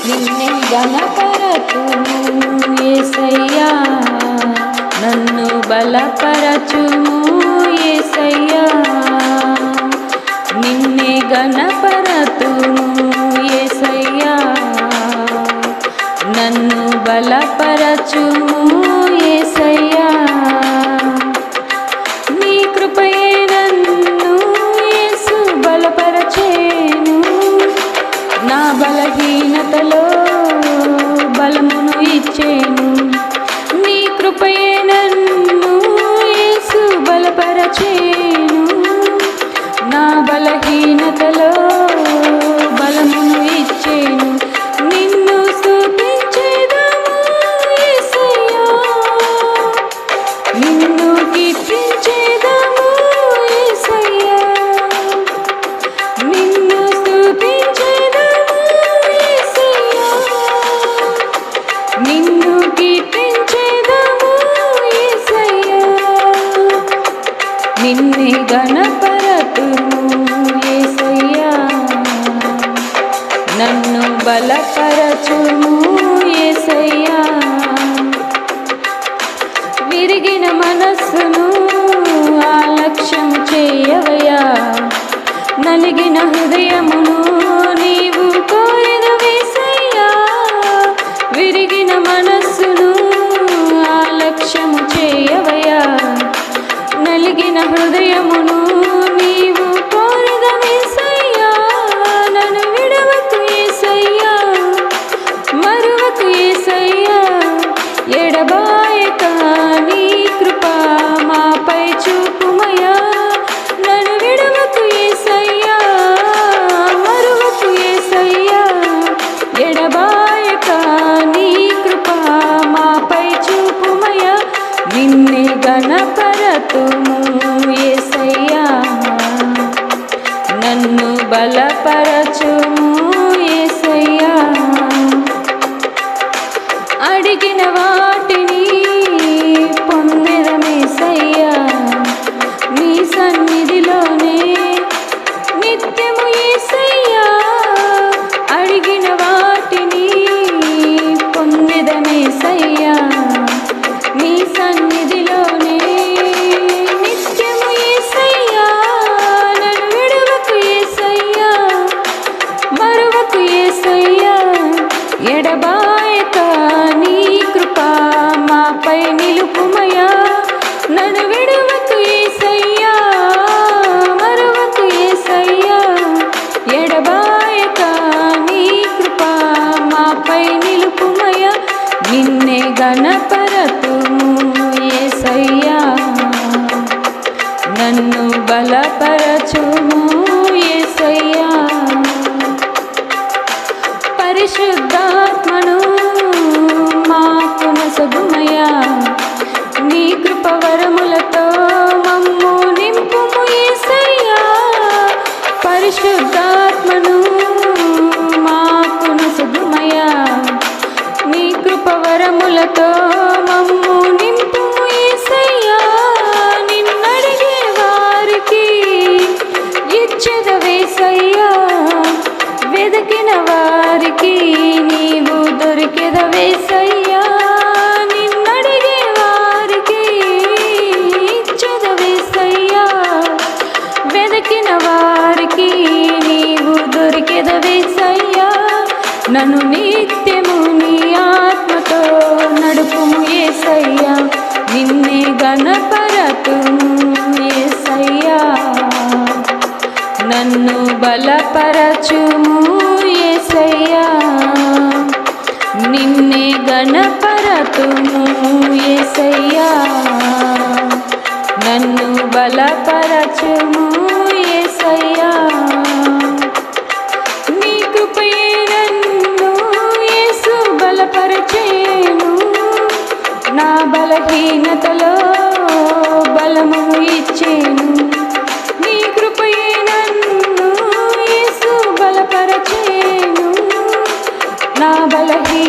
నిన్నే గణపరచుము యేసయ్యా, నన్ను బలపరచుము యేసయ్యా. నిన్నే గణపరచుము యేసయ్యా, నన్ను బలపరచుము యేసయ్యా. నీ కృపయే నన్ను యేసు బలపరచేను, నా బలహీనతలో బలమును ఇచ్చేను. నీ కృపయే నన్ను యేసు బలపరచేను, నా బలహీనతలో బలమును ఇచ్చేను. నిన్ను స్తుతించెదము యేసయ్యా, నిన్ను కీర్తించెదము యేసయ్యా, నిన్ను స్తుతించెదము యేసయ్యా, నిన్ను కీర్తించెదము యేసయ్యా. నిన్నే గణపరచుము యేసయ్యా, నన్ను బలపరచుము యేసయ్యా. విరిగిన మనస్సును ఆలక్ష్యం చేయవయ్యా, నలిగిన హృదయమును నీవు కోరెదవేసయ్యా. విరిగిన మనస్సును ఆలక్ష్యము చేయవయ్యా, నలిగిన హృదయమును నీవు కోరెదవేసయ్యా. నన్ను విడవకు యేసయ్యా, మరువకు యేసయ్యా, ఎడబాయక నీ కృప మాపై చూపుమయ్యా. నన్ను విడవకు యేసయ్యా, మరువకు యేసయ్యా, ఎడబాయక నీ కృప మాపై చూపుమయ్యా. నిన్నే గణపరచుము యేసయ్యా, నన్ను బలపరచుము యేసయ్యా. అడిగిన వాటిని పొందెదమేసయ్యా, నీ సన్నిధిలోనే నిత్యము యేసయ్యా. అడిగిన వాటిని పొందెదమేసయ్యా, నీ సన్నిధిలోనే నిత్యము యేసయ్యా. నన్ను విడవకు యేసయ్యా, మరువకు యేసయ్యా, ఎడబాయక నీ కృప మాపై నిలుపుమయ్యా. నన్ను విడవకు యేసయ్యా, మరువకు యేసయ్యా, ఎడబాయక నీ కృప మాపై నిలుపుమయ్యా. నిన్నే గణపరచుము యేసయ్యా, నన్ను బలపరచుము యేసయ్యా. పరిశుద్ధాత్మను మాకు నొసగుమయ్యా, నీ కృపవరములతో మమ్ము నింపుము యేసయ్యా. పరిశుద్ధాత్మను మాకు నొసగుమయ్యా, నీ కృపవరములతో మమ్ము నింపుము యేసయ్యా. నిన్నడిగే వారికి ఇచ్చెదవేసయ్యా, వెదకిన వారికి నీవు దొరికెదవేసయ్యా. నిన్నడిగే వారికి ఇచ్చెదవేసయ్యా, వెదకిన వారికి నీవు దొరికెదవేసయ్యా. నన్ను నిత్యము నీ ఆత్మతో నడుపుము యేసయ్యా, నిన్నే గణపరచుము యేసయ్యా, నన్ను బలపరచుము యేసయ్యా. నిన్నే గణపరచుము యేసయ్యా, నన్ను బలపరచుము యేసయ్యా. నీ కృపయే నన్ను యేసు బలపరచేను, నా బలహీనతలో బలమును ఇచ్చేను. నీ కృపయే నన్ను యేసు బలపరచేను, నా బలహీనతలో